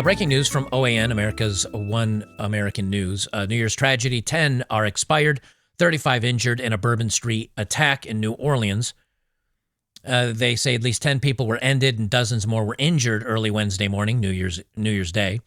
Breaking news from OAN, America's One American News. New Year's tragedy, 10 are expired, 35 injured in a Bourbon Street attack in New Orleans. They say at least 10 people were ended and dozens more were injured early Wednesday morning, New Year's Day,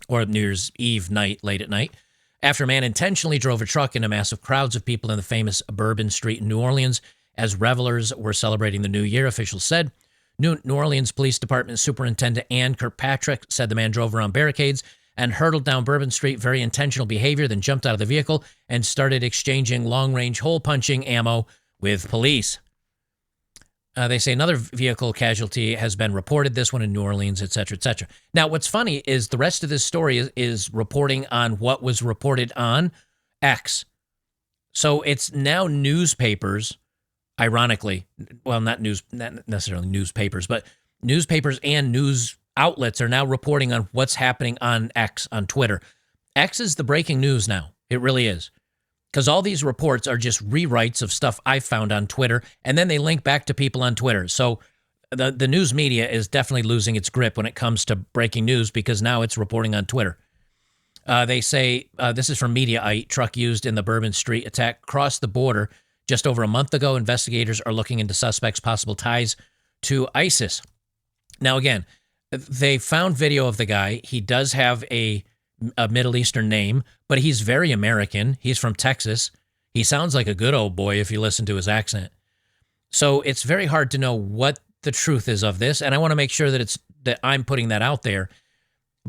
or New Year's Eve night, late at night, after a man intentionally drove a truck into massive crowds of people in the famous Bourbon Street in New Orleans as revelers were celebrating the new year, officials said. New Orleans Police Department Superintendent Ann Kirkpatrick said the man drove around barricades and hurtled down Bourbon Street, very intentional behavior, then jumped out of the vehicle and started exchanging long-range hole-punching ammo with police. They say another vehicle casualty has been reported, this one in New Orleans, et cetera, et cetera. Now, what's funny is the rest of this story is reporting on what was reported on X. So it's now newspapers, ironically, well, not necessarily newspapers, but newspapers and news outlets are now reporting on what's happening on X, on Twitter. X is the breaking news now. It really is. Because all these reports are just rewrites of stuff I found on Twitter, and then they link back to people on Twitter. So the news media is definitely losing its grip when it comes to breaking news because now it's reporting on Twitter. They say, this is from Mediaite, truck used in the Bourbon Street attack crossed the border just over a month ago. Investigators are looking into suspects' possible ties to ISIS. Now, again, they found video of the guy. He does have a Middle Eastern name, but he's very American. He's from Texas. He sounds like a good old boy if you listen to his accent. So it's very hard to know what the truth is of this, and I want to make sure that I'm putting that out there.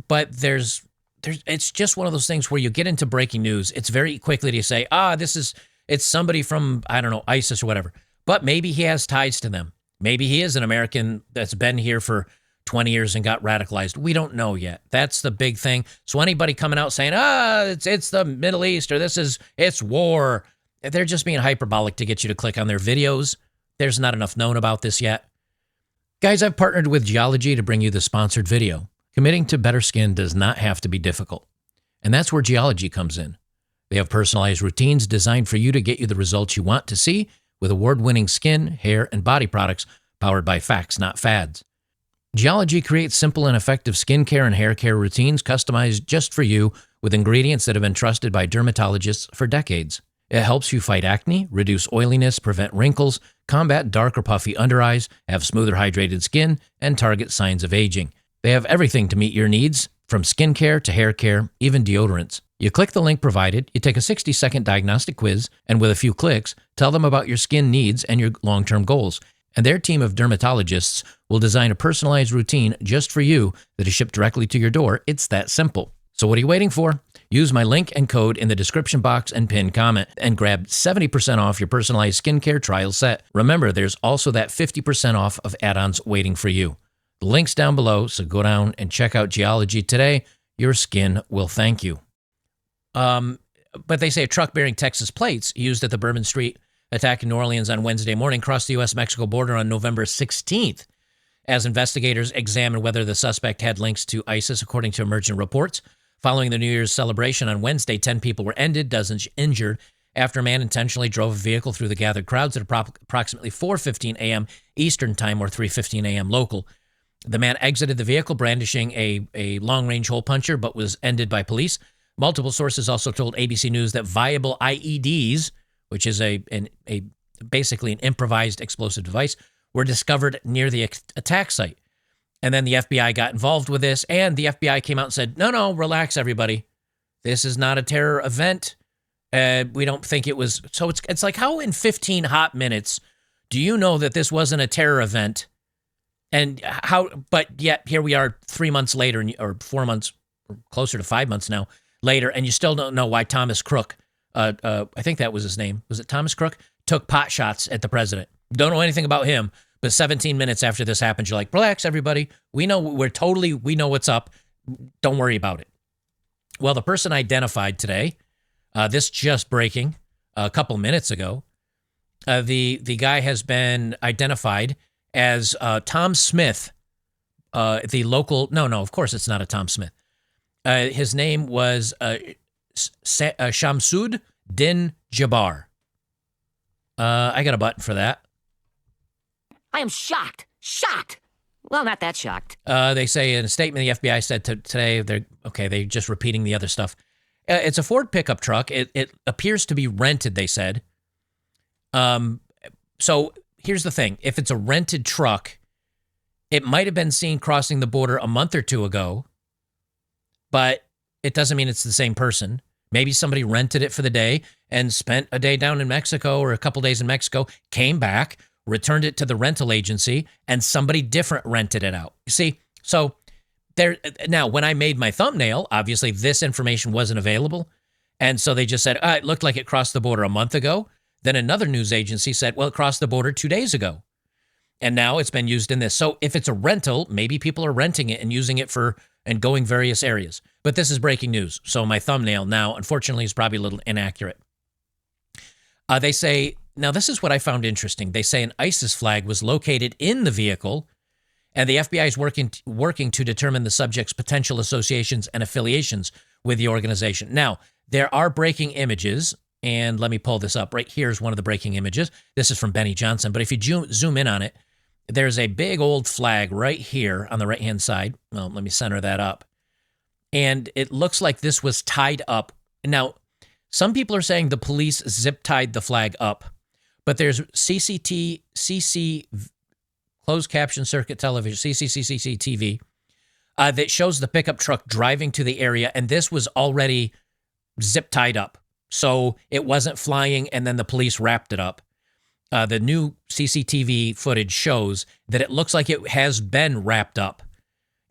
But it's just one of those things where you get into breaking news. It's very quickly to say, it's somebody from, I don't know, ISIS or whatever. But maybe he has ties to them. Maybe he is an American that's been here for 20 years and got radicalized. We don't know yet. That's the big thing. So anybody coming out saying, it's the Middle East or it's war, they're just being hyperbolic to get you to click on their videos. There's not enough known about this yet. Guys, I've partnered with Geology to bring you the sponsored video. Committing to better skin does not have to be difficult. And that's where Geology comes in. They have personalized routines designed for you to get you the results you want to see with award-winning skin, hair, and body products powered by facts, not fads. Geology creates simple and effective skincare and hair care routines customized just for you with ingredients that have been trusted by dermatologists for decades. It helps you fight acne, reduce oiliness, prevent wrinkles, combat dark or puffy under eyes, have smoother hydrated skin, and target signs of aging. They have everything to meet your needs, from skincare to hair care, even deodorants. You click the link provided, you take a 60-second diagnostic quiz, and with a few clicks, tell them about your skin needs and your long-term goals. And their team of dermatologists will design a personalized routine just for you that is shipped directly to your door. It's that simple. So what are you waiting for? Use my link and code in the description box and pinned comment and grab 70% off your personalized skincare trial set. Remember, there's also that 50% off of add-ons waiting for you. The link's down below, so go down and check out Geology today. Your skin will thank you. But they say a truck bearing Texas plates used at the Bourbon Street attack in New Orleans on Wednesday morning crossed the U.S.-Mexico border on November 16th as investigators examined whether the suspect had links to ISIS, according to emergent reports. Following the New Year's celebration on Wednesday, 10 people were ended, dozens injured, after a man intentionally drove a vehicle through the gathered crowds at approximately 4:15 a.m. Eastern Time or 3:15 a.m. local. The man exited the vehicle brandishing a long-range hole puncher, but was ended by police. Multiple sources also told ABC News that viable IEDs, which is basically an improvised explosive device, were discovered near the attack site. And then the FBI got involved with this, and the FBI came out and said, no, relax, everybody. This is not a terror event. We don't think it was. So it's like, how in 15 hot minutes do you know that this wasn't a terror event? And but yet here we are 3 months later, or 4 months, or closer to 5 months now later, and you still don't know why Thomas Crook, I think that was his name. Was it Thomas Crook? Took pot shots at the president. Don't know anything about him, but 17 minutes after this happened, you're like, relax, everybody. We know we know what's up. Don't worry about it. Well, the person identified today, this just breaking a couple minutes ago, the guy has been identified as Tom Smith, the local, no, of course it's not a Tom Smith. His name was Shamsud Din Jabbar. I got a button for that. I am shocked. Well, not that shocked. They say in a statement the FBI said today, they're just repeating the other stuff. It's a Ford pickup truck. It appears to be rented, they said. So here's the thing. If it's a rented truck, it might have been seen crossing the border a month or two ago, but it doesn't mean it's the same person. Maybe somebody rented it for the day and spent a day down in Mexico or a couple days in Mexico, came back, returned it to the rental agency, and somebody different rented it out. You see? So there. Now, when I made my thumbnail, obviously this information wasn't available. And so they just said, it looked like it crossed the border a month ago. Then another news agency said, well, it crossed the border 2 days ago. And now it's been used in this. So if it's a rental, maybe people are renting it and using it and going various areas. But this is breaking news. So my thumbnail now, unfortunately, is probably a little inaccurate. They say, now this is what I found interesting. They say an ISIS flag was located in the vehicle, and the FBI is working to determine the subject's potential associations and affiliations with the organization. Now, there are breaking images, and let me pull this up. Right here's one of the breaking images. This is from Benny Johnson, but if you zoom in on it, there's a big old flag right here on the right-hand side. Well, let me center that up. And it looks like this was tied up. Now, some people are saying the police zip-tied the flag up, but there's CC closed caption circuit television, CCTV, that shows the pickup truck driving to the area, and this was already zip-tied up. So it wasn't flying, and then the police wrapped it up. The new CCTV footage shows that it looks like it has been wrapped up.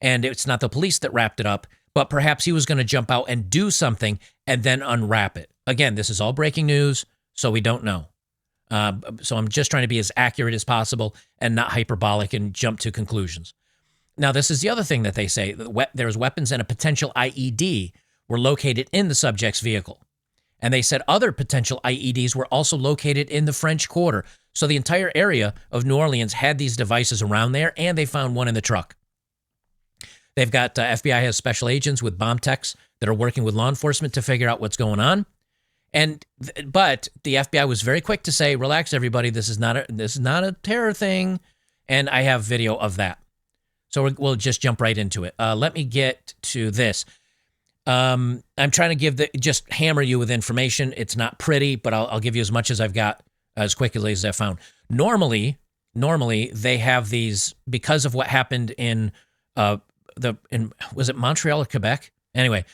And it's not the police that wrapped it up, but perhaps he was going to jump out and do something and then unwrap it. Again, this is all breaking news, so we don't know. So I'm just trying to be as accurate as possible and not hyperbolic and jump to conclusions. Now, this is the other thing that they say. There's weapons and a potential IED were located in the subject's vehicle. And they said other potential IEDs were also located in the French Quarter. So the entire area of New Orleans had these devices around there, and they found one in the truck. They've got FBI has special agents with bomb techs that are working with law enforcement to figure out what's going on. But the FBI was very quick to say, "Relax, everybody. This is not a terror thing," and I have video of that. So we'll just jump right into it. Let me get to this. I'm trying to just hammer you with information. It's not pretty, but I'll give you as much as I've got as quickly as I found. Normally they have these because of what happened in was it Montreal or Quebec? Anyway,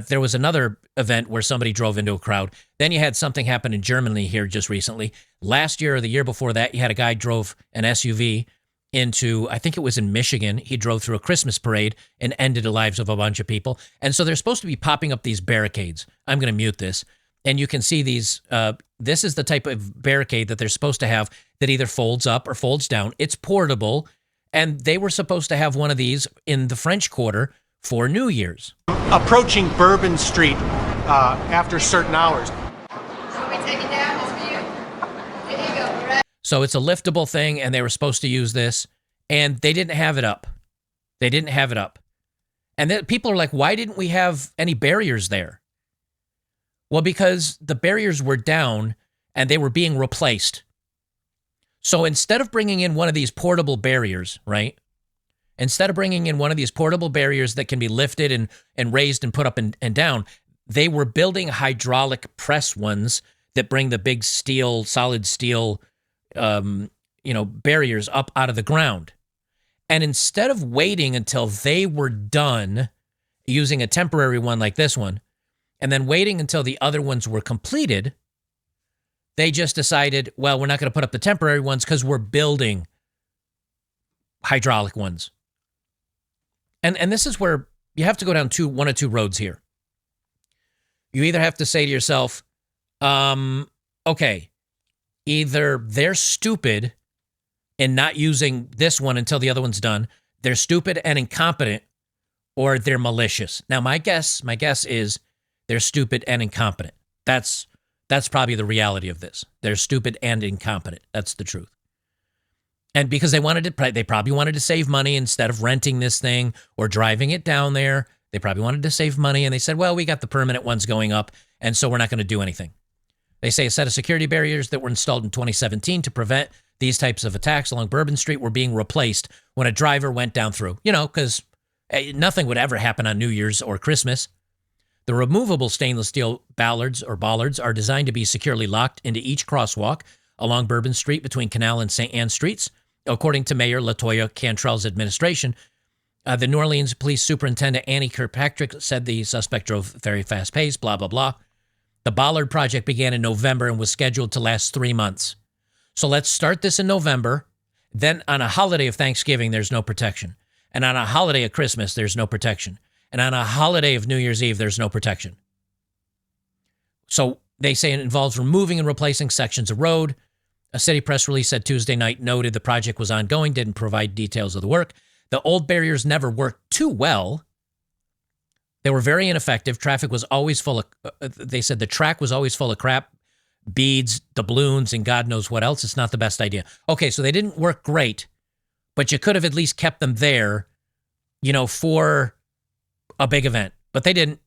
there was another event where somebody drove into a crowd. Then you had something happen in Germany here just recently. Last year or the year before that, you had a guy drove an SUV into, I think it was in Michigan. He drove through a Christmas parade and ended the lives of a bunch of people. And so they're supposed to be popping up these barricades. I'm going to mute this. And you can see these. This is the type of barricade that they're supposed to have that either folds up or folds down. It's portable. And they were supposed to have one of these in the French Quarter for New Year's. Approaching Bourbon Street after certain hours. So we take it down this view? Here you go, right? So it's a liftable thing, and they were supposed to use this, and they didn't have it up. They didn't have it up. And then people are like, why didn't we have any barriers there? Well, because the barriers were down, and they were being replaced. So instead of bringing in one of these portable barriers, right? Instead of bringing in one of these portable barriers that can be lifted and raised and put up and down, they were building hydraulic press ones that bring the big steel, solid steel, barriers up out of the ground. And instead of waiting until they were done using a temporary one like this one, and then waiting until the other ones were completed, they just decided, well, we're not going to put up the temporary ones because we're building hydraulic ones. And this is where you have to go down one of two roads here. You either have to say to yourself, okay, either they're stupid and not using this one until the other one's done, they're stupid and incompetent, or they're malicious. Now, my guess is they're stupid and incompetent. That's probably the reality of this. They're stupid and incompetent. That's the truth. And because they probably wanted to save money instead of renting this thing or driving it down there. They probably wanted to save money, and they said, well, we got the permanent ones going up, and so we're not going to do anything. They say a set of security barriers that were installed in 2017 to prevent These types of attacks along Bourbon Street were being replaced when a driver went down through, because nothing would ever happen on New Year's or Christmas. The removable stainless steel bollards are designed to be securely locked into each crosswalk along Bourbon Street between Canal and St. Anne Streets. According to Mayor LaToya Cantrell's administration, the New Orleans Police Superintendent Annie Kirkpatrick said the suspect drove very fast pace, blah, blah, blah. The bollard project began in November and was scheduled to last 3 months. So let's start this in November. Then on a holiday of Thanksgiving, there's no protection. And on a holiday of Christmas, there's no protection. And on a holiday of New Year's Eve, there's no protection. So they say it involves removing and replacing sections of road. A city press release said Tuesday night noted the project was ongoing, didn't provide details of the work. The old barriers never worked too well. They were very ineffective. Traffic was always full of, they said the track was always full of crap, beads, doubloons, and God knows what else. It's not the best idea. Okay, so they didn't work great, but you could have at least kept them there, for a big event. But they didn't.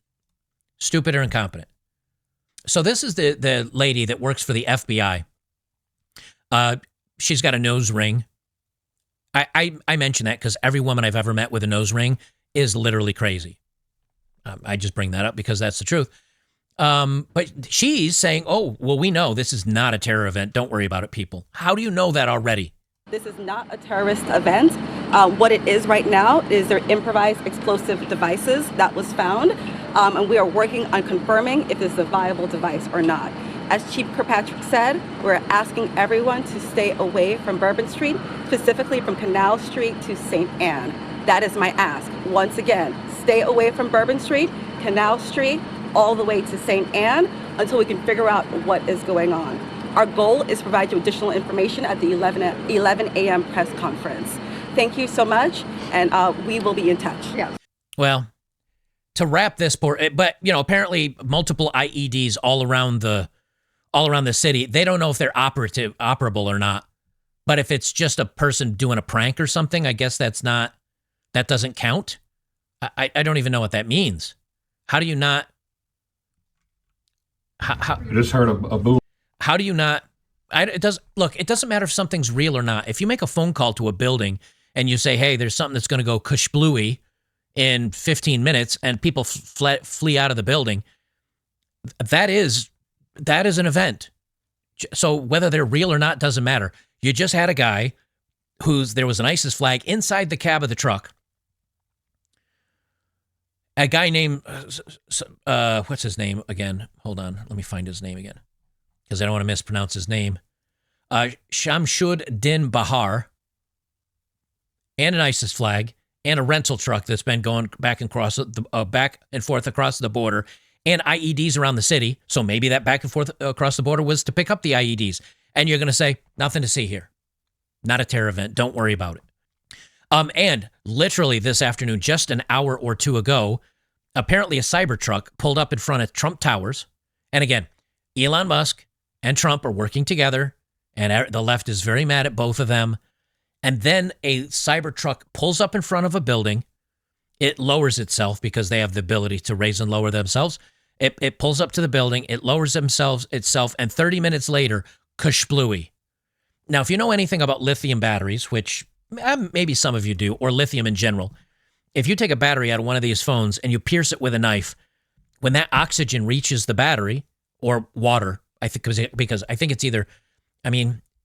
Stupid or incompetent. So this is the lady that works for the FBI. She's got a nose ring. I mention that because every woman I've ever met with a nose ring is literally crazy. I just bring that up because that's the truth. But she's saying, oh, well, we know this is not a terror event. Don't worry about it, people. How do you know that already? This is not a terrorist event. What it is right now is their improvised explosive devices that was found. And we are working on confirming if it's a viable device or not. As Chief Kirkpatrick said, we're asking everyone to stay away from Bourbon Street, specifically from Canal Street to St. Anne. That is my ask. Once again, stay away from Bourbon Street, Canal Street, all the way to St. Anne until we can figure out what is going on. Our goal is to provide you additional information at the 11 a.m. press conference. Thank you so much, and we will be in touch. Yes. Well, to wrap this, but apparently multiple IEDs all around the city. They don't know if they're operable or not. But if it's just a person doing a prank or something, I guess that doesn't count. I don't even know what that means. How do you not? How, I just heard a boom. How do you not? It doesn't matter if something's real or not. If you make a phone call to a building and you say, hey, there's something that's going to go kushblooey in 15 minutes and people flee out of the building, that is an event. So whether they're real or not doesn't matter. You just had a guy there was an ISIS flag inside the cab of the truck. A guy named, what's his name again? Hold on. Let me find his name again because I don't want to mispronounce his name. Shamshud Din Bahar, and an ISIS flag, and a rental truck that's been going back and forth across the border, and IEDs around the city. So maybe that back and forth across the border was to pick up the IEDs. And you're going to say, nothing to see here. Not a terror event. Don't worry about it. And literally this afternoon, just an hour or two ago, apparently a Cybertruck pulled up in front of Trump Towers. And again, Elon Musk and Trump are working together, and the left is very mad at both of them. And then a Cybertruck pulls up in front of a building. It lowers itself because they have the ability to raise and lower themselves. It pulls up to the building. It lowers itself, and 30 minutes later, kushblooey. Now, if you know anything about lithium batteries, which maybe some of you do, or lithium in general, if you take a battery out of one of these phones and you pierce it with a knife, when that oxygen reaches the battery, or water, I think, because I think it's either,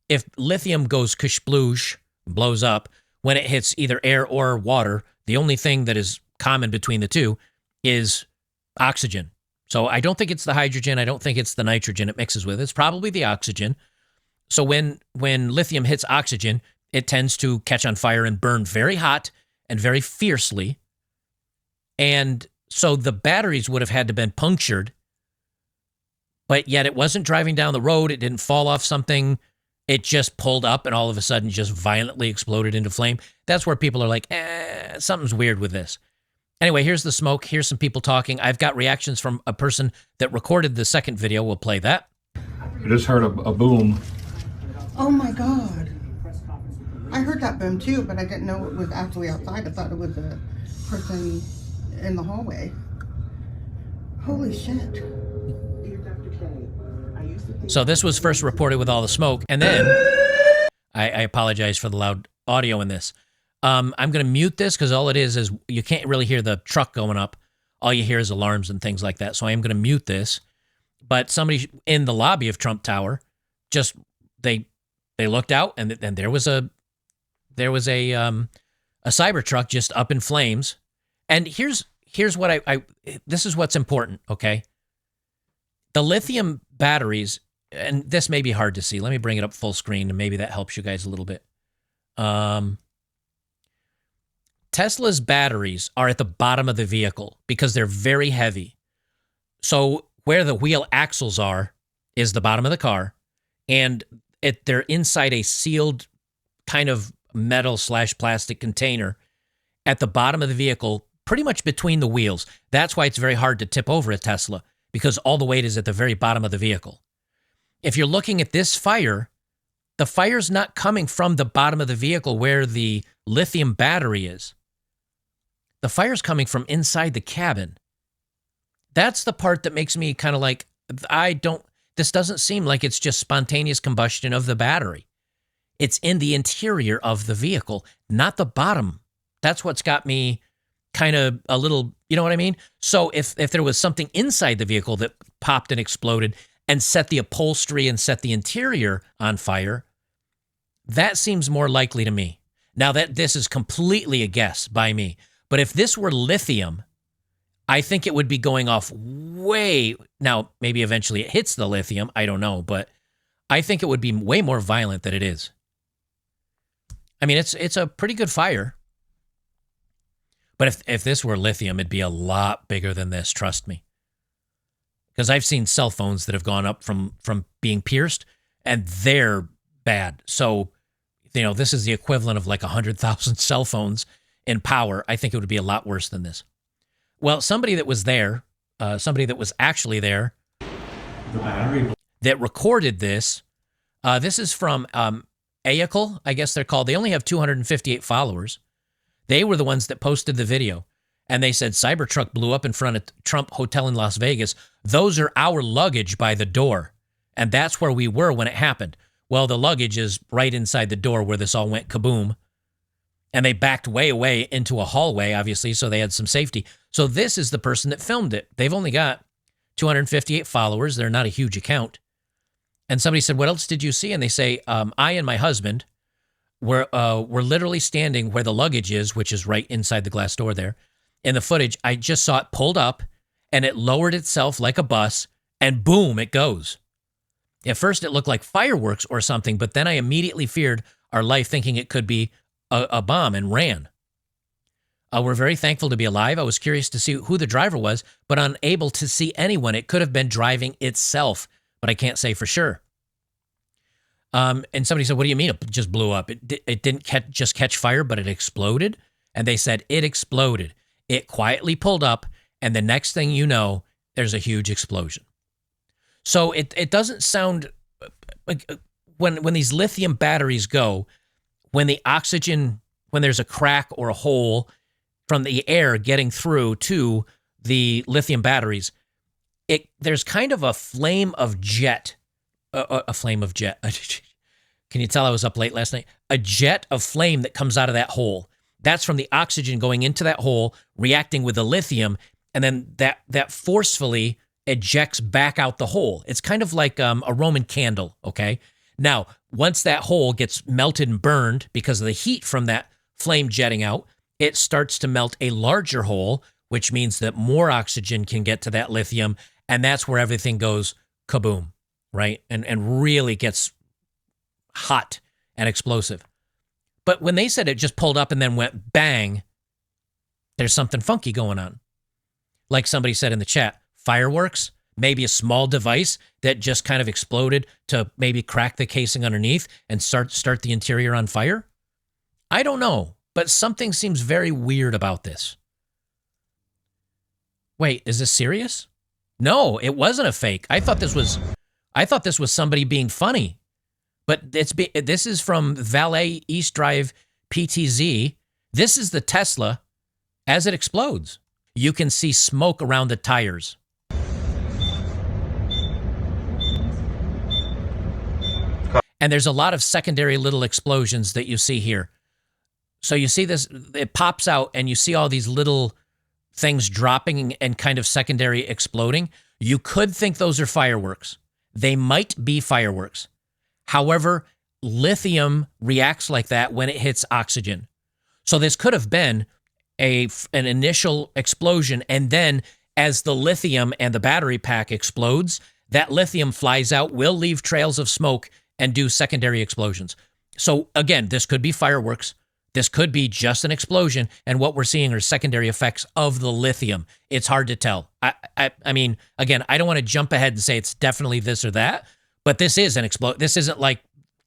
if lithium goes kushbloosh, blows up, when it hits either air or water, the only thing that is common between the two is oxygen. So I don't think it's the hydrogen. I don't think it's the nitrogen it mixes with. It's probably the oxygen. So when lithium hits oxygen, it tends to catch on fire and burn very hot and very fiercely. And so the batteries would have had to been punctured, but yet it wasn't driving down the road. It didn't fall off something. It just pulled up and all of a sudden just violently exploded into flame. That's where people are like, something's weird with this. Anyway, here's the smoke. Here's some people talking. I've got reactions from a person that recorded the second video. We'll play that. I just heard a boom. Oh my God. I heard that boom too, but I didn't know it was actually outside. I thought it was a person in the hallway. Holy shit. So this was first reported with all the smoke. And then I apologize for the loud audio in this. I'm going to mute this because all it is you can't really hear the truck going up. All you hear is alarms and things like that. So I am going to mute this. But somebody in the lobby of Trump Tower just they looked out and there was a Cybertruck just up in flames. And here's what this is what's important, okay? The lithium batteries, and this may be hard to see. Let me bring it up full screen, and maybe that helps you guys a little bit. Tesla's batteries are at the bottom of the vehicle because they're very heavy. So where the wheel axles are is the bottom of the car, and they're inside a sealed kind of metal/plastic container at the bottom of the vehicle, pretty much between the wheels. That's why it's very hard to tip over a Tesla, because all the weight is at the very bottom of the vehicle. If you're looking at this fire, the fire's not coming from the bottom of the vehicle where the lithium battery is. The fire's coming from inside the cabin. That's the part that makes me kind of like, this doesn't seem like it's just spontaneous combustion of the battery. It's in the interior of the vehicle, not the bottom. That's what's got me kind of a little, you know what I mean? So if there was something inside the vehicle that popped and exploded and set the upholstery and set the interior on fire, that seems more likely to me. Now that this is completely a guess by me, but if this were lithium, I think it would be going off way, now maybe eventually it hits the lithium, I don't know, but I think it would be way more violent than it is. I mean, it's a pretty good fire. But if this were lithium, it'd be a lot bigger than this, trust me. Because I've seen cell phones that have gone up from being pierced, and they're bad. So, this is the equivalent of like 100,000 cell phones in power. I think it would be a lot worse than this. Well, somebody that was there, somebody that was actually there, that recorded this, this is from Aecle, I guess they're called. They only have 258 followers. They were the ones that posted the video. And they said, Cybertruck blew up in front of Trump Hotel in Las Vegas. Those are our luggage by the door. And that's where we were when it happened. Well, the luggage is right inside the door where this all went kaboom. And they backed way away into a hallway, obviously, so they had some safety. So this is the person that filmed it. They've only got 258 followers. They're not a huge account. And somebody said, what else did you see? And they say, I and my husband were literally standing where the luggage is, which is right inside the glass door there. In the footage, I just saw it pulled up, and it lowered itself like a bus, and boom, it goes. At first, it looked like fireworks or something, but then I immediately feared our life, thinking it could be a bomb, and ran. We're very thankful to be alive. I was curious to see who the driver was, but unable to see anyone. It could have been driving itself, but I can't say for sure. And somebody said, what do you mean it just blew up? It didn't just catch fire, but it exploded? And they said it exploded. It quietly pulled up, and the next thing you know, there's a huge explosion. So it doesn't sound like when these lithium batteries go, when the oxygen, when there's a crack or a hole from the air getting through to the lithium batteries, there's kind of a flame of jet. A flame of jet. Can you tell I was up late last night? A jet of flame that comes out of that hole. That's from the oxygen going into that hole, reacting with the lithium, and then that forcefully ejects back out the hole. It's kind of like a Roman candle, okay? Now, once that hole gets melted and burned because of the heat from that flame jetting out, it starts to melt a larger hole, which means that more oxygen can get to that lithium, and that's where everything goes kaboom, right? And really gets hot and explosive. But when they said it just pulled up and then went bang, there's something funky going on. Like somebody said in the chat, fireworks, maybe a small device that just kind of exploded to maybe crack the casing underneath and start the interior on fire. I don't know, but something seems very weird about this. Wait, is this serious? No, it wasn't a fake. I thought this was somebody being funny. But this is from Valet East Drive PTZ. This is the Tesla as it explodes. You can see smoke around the tires. And there's a lot of secondary little explosions that you see here. So you see this, it pops out and you see all these little things dropping and kind of secondary exploding. You could think those are fireworks. They might be fireworks. However, lithium reacts like that when it hits oxygen. So this could have been an initial explosion, and then as the lithium and the battery pack explodes, that lithium flies out, will leave trails of smoke, and do secondary explosions. So again, this could be fireworks. This could be just an explosion, and what we're seeing are secondary effects of the lithium. It's hard to tell. I mean, again, I don't want to jump ahead and say it's definitely this or that, but this is an explosion. This isn't like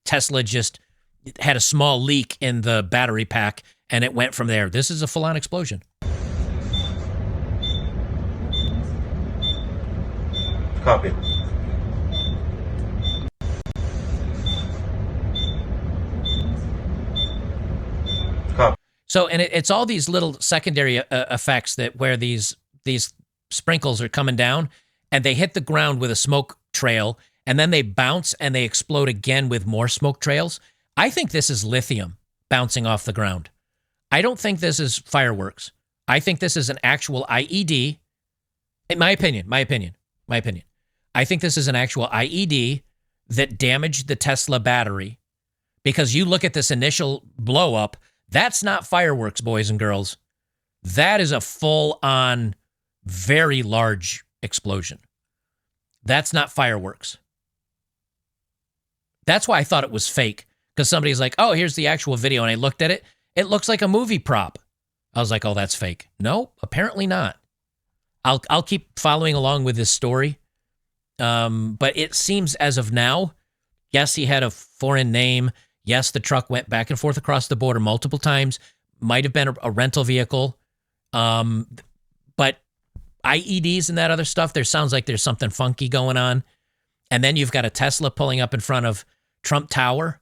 Tesla just had a small leak in the battery pack and it went from there. This is a full-on explosion. Copy. Copy. So, and it's all these little secondary effects that where these sprinkles are coming down and they hit the ground with a smoke trail and then they bounce and they explode again with more smoke trails. I think this is lithium bouncing off the ground. I don't think this is fireworks. I think this is an actual IED. In my opinion. I think this is an actual IED that damaged the Tesla battery, because you look at this initial blow up, that's not fireworks, boys and girls. That is a full-on, very large explosion. That's not fireworks. That's why I thought it was fake, because somebody's like, oh, here's the actual video, and I looked at it. It looks like a movie prop. I was like, oh, that's fake. No, apparently not. I'll keep following along with this story. But it seems as of now, yes, he had a foreign name. Yes, the truck went back and forth across the border multiple times. Might have been a rental vehicle. But IEDs and that other stuff, there sounds like there's something funky going on. And then you've got a Tesla pulling up in front of Trump Tower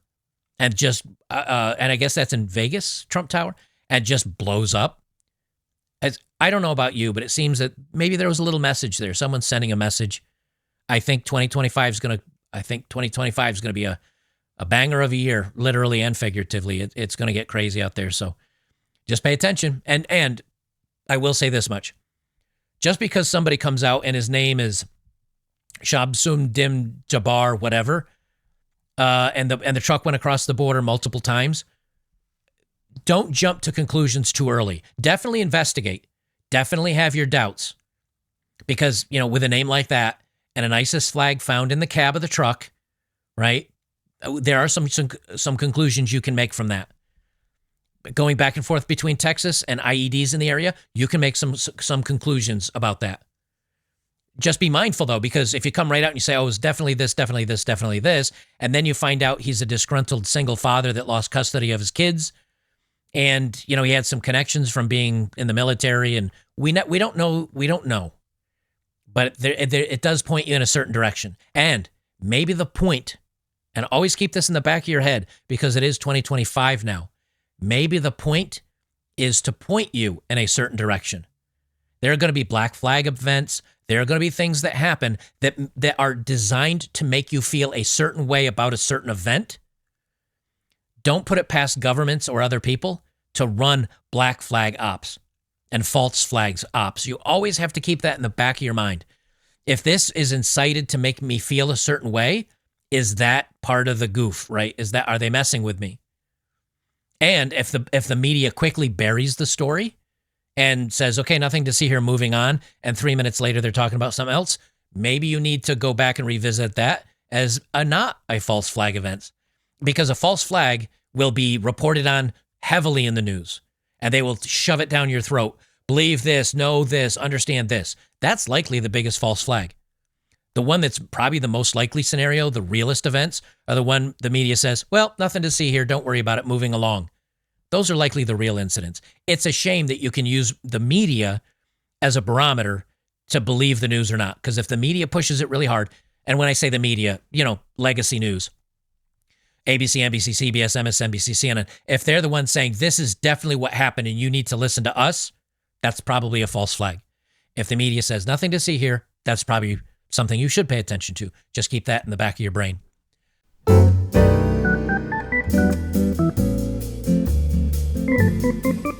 and just, and I guess that's in Vegas, Trump Tower, and just blows up. I don't know about you, but it seems that maybe there was a little message there. Someone's sending a message. I think 2025 is going to be a banger of a year, literally and figuratively. It's going to get crazy out there. So just pay attention. And I will say this much. Just because somebody comes out and his name is Shamsum Dim Jabbar, whatever, and the truck went across the border multiple times, don't jump to conclusions too early. Definitely investigate. Definitely have your doubts. Because, with a name like that and an ISIS flag found in the cab of the truck, right, there are some conclusions you can make from that. Going back and forth between Texas and IEDs in the area, you can make some conclusions about that. Just be mindful, though, because if you come right out and you say, oh, it's definitely this, definitely this, definitely this, and then you find out he's a disgruntled single father that lost custody of his kids, and, he had some connections from being in the military, and we don't know. But it does point you in a certain direction. And maybe the point, and always keep this in the back of your head, because it is 2025 now, maybe the point is to point you in a certain direction. There are going to be black flag events. There are going to be things that happen that are designed to make you feel a certain way about a certain event. Don't put it past governments or other people to run black flag ops and false flags ops. You always have to keep that in the back of your mind. If this is incited to make me feel a certain way, is that part of the goof, right? Are they messing with me? And if the media quickly buries the story and says, okay, nothing to see here, moving on, and 3 minutes later they're talking about something else, maybe you need to go back and revisit that as not a false flag event. Because a false flag will be reported on heavily in the news, and they will shove it down your throat. Believe this, know this, understand this. That's likely the biggest false flag. The one that's probably the most likely scenario, the realist events, are the one the media says, well, nothing to see here, don't worry about it, moving along. Those are likely the real incidents. It's a shame that you can use the media as a barometer to believe the news or not, because if the media pushes it really hard, and when I say the media, legacy news, ABC, NBC, CBS, MSNBC, CNN, if they're the ones saying this is definitely what happened and you need to listen to us, that's probably a false flag. If the media says nothing to see here, that's probably something you should pay attention to. Just keep that in the back of your brain. Bye.